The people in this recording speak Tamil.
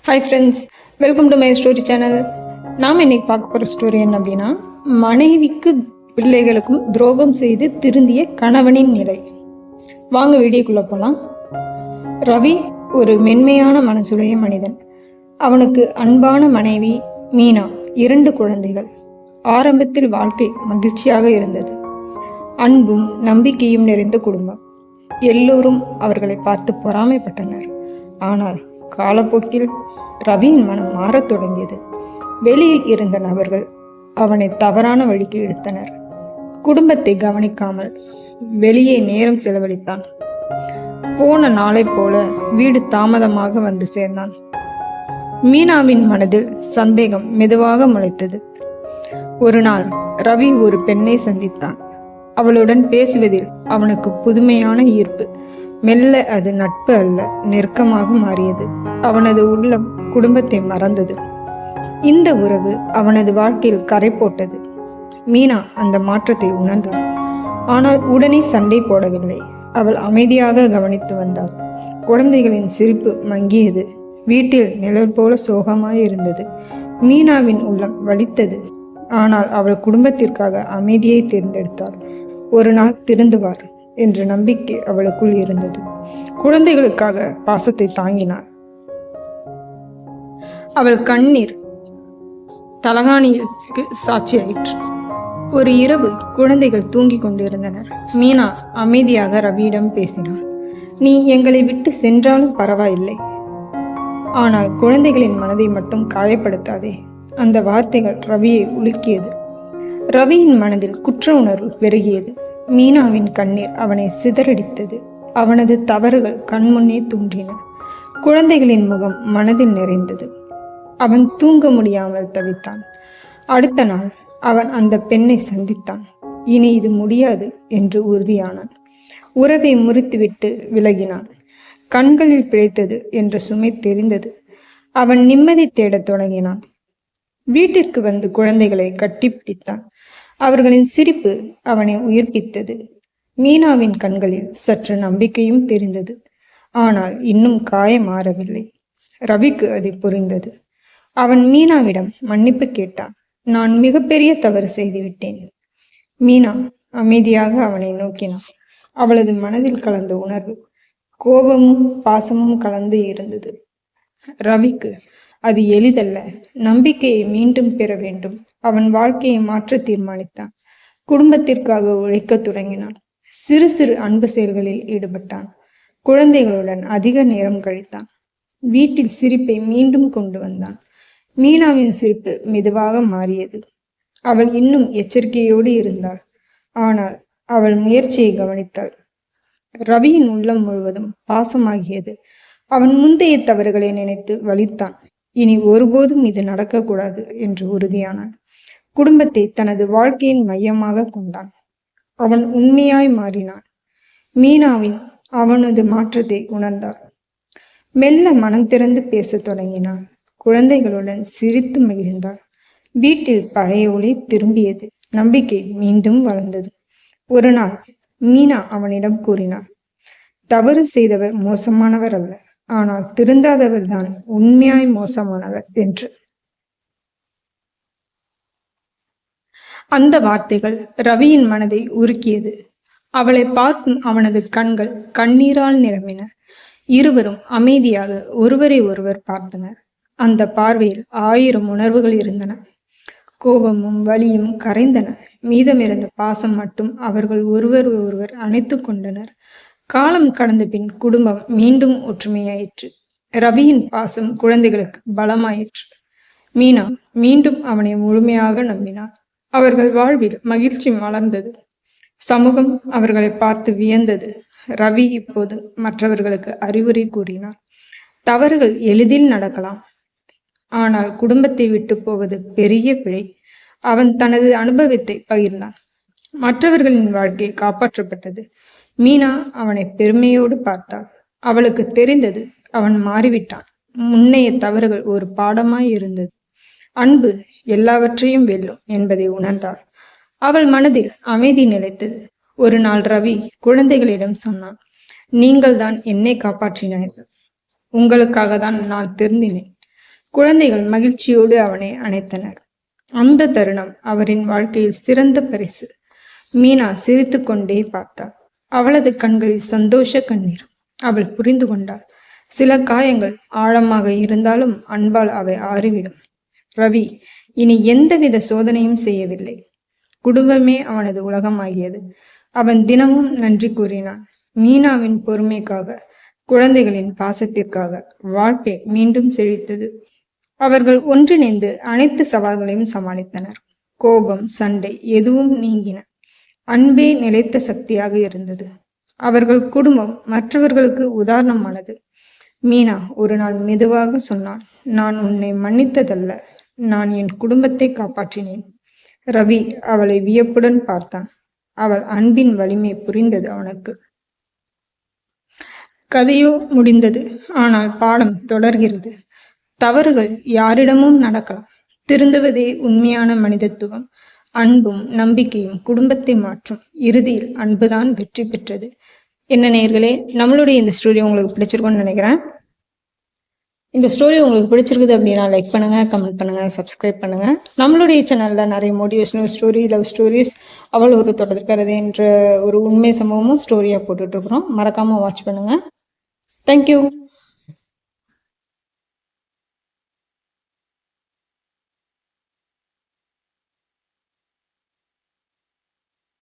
Hi friends, welcome to my story channel. நாம் இன்னைக்கு பார்க்க போகிற ஸ்டோரி என்ன அப்படின்னா, மனைவிக்கு பிள்ளைகளுக்கும் துரோகம் செய்து திருந்திய கணவனின் நிலை. வாங்க வீடியோக்குள்ள போகலாம். ரவி ஒரு மென்மையான மனசுடைய மனிதன். அவனுக்கு அன்பான மனைவி மீனா, 2 குழந்தைகள். ஆரம்பத்தில் வாழ்க்கை மகிழ்ச்சியாக இருந்தது. அன்பும் நம்பிக்கையும் நிறைந்த குடும்பம். எல்லோரும் அவர்களை பார்த்து பொறாமைப்பட்டனர். ஆனால் காலப்போக்கில் ரவியின் மனம் மாறத் தொடங்கியது. வெளியில் இருந்த நபர்கள் அவனை தவறான வழிக்கு இழுத்தனர். குடும்பத்தை கவனிக்காமல் வெளியே நேரம் செலவழித்தான். போன நாளை போல வீடு தாமதமாக வந்து சேர்ந்தான். மீனாவின் மனதில் சந்தேகம் மெதுவாக முளைத்தது. ஒரு நாள் ரவி ஒரு பெண்ணை சந்தித்தான். அவளுடன் பேசுவதில் அவனுக்கு புதுமையான ஈர்ப்பு. மெல்ல அது நட்பு அல்ல, நெருக்கமாக மாறியது. அவனது உள்ளம் குடும்பத்தை மறந்தது. இந்த உறவு அவனது வாழ்க்கையில் கரை போட்டது. மீனா அந்த மாற்றத்தை உணர்ந்தாள். ஆனால் உடனே சண்டை போடவில்லை. அவள் அமைதியாக கவனித்து வந்தாள். குழந்தைகளின் சிரிப்பு மங்கியது. வீட்டில் நிழல் போல சோகமாய் இருந்தது. மீனாவின் உள்ளம் வலித்தது. ஆனால் அவள் குடும்பத்திற்காக அமைதியை தேர்ந்தெடுத்தாள். ஒரு நாள் திருந்துவார் என்ற நம்பிக்கை அவளுக்குள் இருந்தது. குழந்தைகளுக்காக பாசத்தை தாங்கினார். அவள் கண்ணீர் தலகாணிக்கு சாட்சியாயிற்று. ஒரு இரவு குழந்தைகள் தூங்கிக் கொண்டிருந்தனர். மீனா அமைதியாக ரவியிடம் பேசினாள். நீ எங்களை விட்டு சென்றாலும் பரவாயில்லை, ஆனால் குழந்தைகளின் மனதை மட்டும் காயப்படுத்தாதே. அந்த வார்த்தைகள் ரவியை உலுக்கியது. ரவியின் மனதில் குற்ற உணர்வு பெருகியது. மீனாவின் கண்ணீர் அவனை சிதறடித்தது. அவனது தவறுகள் கண்முன்னே தோன்றின. குழந்தைகளின் முகம் மனதில் நிறைந்தது. அவன் தூங்க முடியாமல் தவித்தான். அடுத்த நாள் அவன் அந்த பெண்ணை சந்தித்தான். இனி இது முடியாது என்று உறுதியானான். உறவை முறித்துவிட்டு விலகினான். கண்களில் பிழைத்தது என்ற சுமை தெரிந்தது. அவன் நிம்மதி தேடத் தொடங்கினான். வீட்டிற்கு வந்து குழந்தைகளை கட்டிப்பிடித்தான். அவர்களின் சிரிப்பு அவனை உயிர்ப்பித்தது. மீனாவின் கண்களில் சற்று நம்பிக்கையும் தெரிந்தது. ஆனால் இன்னும் காயம் மாறவில்லை. ரவிக்கு அது புரிந்தது. அவன் மீனாவிடம் மன்னிப்பு கேட்டான். நான் மிகப்பெரிய தவறு செய்துவிட்டேன். மீனா அமைதியாக அவனை நோக்கினான். அவளது மனதில் கலந்த உணர்வு கோபமும் பாசமும் கலந்து இருந்தது. ரவிக்கு அது எளிதல்ல. நம்பிக்கையை மீண்டும் பெற வேண்டும். அவன் வாழ்க்கையை மாற்ற தீர்மானித்தான். குடும்பத்திற்காக உழைக்க தொடங்கினான். சிறு சிறு அன்பு செயல்களில் ஈடுபட்டான். குழந்தைகளுடன் அதிக நேரம் கழித்தான். வீட்டில் சிரிப்பை மீண்டும் கொண்டு வந்தான். மீனாவின் சிரிப்பு மெதுவாக மாறியது. அவள் இன்னும் எச்சரிக்கையோடு இருந்தாள். ஆனால் அவள் முயற்சியை கவனித்தாள். ரவியின் உள்ளம் முழுவதும் பாசமாகியது. அவன் முந்தைய தவறுகளை நினைத்து வலித்தான். இனி ஒருபோதும் இது நடக்கக்கூடாது என்று உறுதியானான். குடும்பத்தை தனது வாழ்க்கையின் மையமாக கொண்டான். அவன் உண்மையாய் மாறினான். மீனாவின் அவனது மாற்றத்தை உணர்ந்தாள். மெல்ல மனம் திறந்து பேசத் தொடங்கினான். குழந்தைகளுடன் சிரித்து மகிழ்ந்தாள். வீட்டில் பழைய ஒளி திரும்பியது. நம்பிக்கை மீண்டும் வளர்ந்தது. ஒரு நாள் மீனா அவனிடம் கூறினாள், தவறு செய்தவர் மோசமானவர் அல்ல, ஆனால் திருந்தாதவர் தான் உண்மையாய் மோசமானவர் என்று. அந்த வார்த்தைகள் ரவியின் மனதை உருக்கியது. அவளை பார்க்கும் அவனது கண்கள் கண்ணீரால் நிரம்பின. இருவரும் அமைதியாக ஒருவரை ஒருவர் பார்த்தனர். அந்த பார்வையில் 1000 உணர்வுகள் இருந்தன. கோபமும் வலியும் கரைந்தன. மீதமிருந்த பாசம் மட்டும் அவர்கள் ஒருவர் ஒருவர் அணைத்து கொண்டனர். காலம் கடந்த பின் குடும்பம் மீண்டும் ஒற்றுமையாயிற்று. ரவியின் பாசம் குழந்தைகளுக்கு பலமாயிற்று. மீனா மீண்டும் அவனை முழுமையாக நம்பினார். அவர்கள் வாழ்வில் மகிழ்ச்சி மலர்ந்தது. சமூகம் அவர்களை பார்த்து வியந்தது. ரவி இப்போது மற்றவர்களுக்கு அறிவுரை கூறினார். தவறுகள் எளிதில் நடக்கலாம், ஆனால் குடும்பத்தை விட்டு போவது பெரிய பிழை. அவன் தனது அனுபவத்தை பகிர்ந்தான். மற்றவர்களின் வாழ்க்கை காப்பாற்றப்பட்டது. மீனா அவனை பெருமையோடு பார்த்தாள். அவளுக்கு தெரிந்தது, அவன் மாறிவிட்டான். முன்னைய தவறுகள் ஒரு பாடமாய் இருந்தது. அன்பு எல்லாவற்றையும் வெல்லும் என்பதை உணர்ந்தாள். அவள் மனதில் அமைதி நிலைத்தது. ஒரு நாள் ரவி குழந்தைகளிடம் சொன்னான், நீங்கள் தான் என்னை காப்பாற்றினீர்கள். உங்களுக்காக தான் நான் திருந்தினேன். குழந்தைகள் மகிழ்ச்சியோடு அவனை அணைத்தனர். அந்த தருணம் அவரின் வாழ்க்கையில் சிறந்த பரிசு. மீனா சிரித்து கொண்டே பார்த்தாள். அவளது கண்களில் சந்தோஷ கண்ணீர். அவள் புரிந்து கொண்டாள். சில காயங்கள் ஆழமாக இருந்தாலும் அன்பால் அவை ஆறிவிடும். ரவி இனி எந்தவித சோதனையும் செய்யவில்லை. குடும்பமே அவனது உலகமாகியது. அவன் தினமும் நன்றி கூறினான். மீனாவின் பொறுமைக்காக, குழந்தைகளின் பாசத்திற்காக வாழ்க்கை மீண்டும் செழித்தது. அவர்கள் ஒன்றிணைந்து அனைத்து சவால்களையும் சமாளித்தனர். கோபம், சண்டை எதுவும் நீங்கின. அன்பே நிலைத்த சக்தியாக இருந்தது. அவர்கள் குடும்பம் மற்றவர்களுக்கு உதாரணமானது. மீனா ஒரு நாள் மெதுவாக சொன்னாள், நான் உன்னை மன்னித்ததல்ல, நான் என் குடும்பத்தை காப்பாற்றினேன். ரவி அவளை வியப்புடன் பார்த்தான். அவள் அன்பின் வலிமை புரிந்தது அவனுக்கு. கதையோ முடிந்தது. ஆனால் பாடம் தொடர்கிறது. தவறுகள் யாரிடமும் நடக்கலாம். திருந்துவதே உண்மையான மனிதத்துவம். அன்பும் நம்பிக்கையும் குடும்பத்தை மாற்றும். இறுதியில் அன்புதான் வெற்றி பெற்றது. என்ன நேயர்களே, நம்மளுடைய இந்த ஸ்டோரி உங்களுக்கு பிடிச்சிருக்கும்னு நினைக்கிறேன். இந்த ஸ்டோரி உங்களுக்கு பிடிச்சிருக்குது அப்படின்னா லைக் பண்ணுங்க, கமெண்ட் பண்ணுங்க, சப்ஸ்கிரைப் பண்ணுங்க. நம்மளுடைய சேனல்ல நிறைய மோட்டிவேஷனல் ஸ்டோரி, லவ் ஸ்டோரிஸ், அவள் ஒரு தொடர்கிறது என்ற ஒரு உண்மை சம்பவமும் ஸ்டோரியா போட்டுட்டு இருக்கிறோம். மறக்காம வாட்ச் பண்ணுங்க. தேங்க்யூ.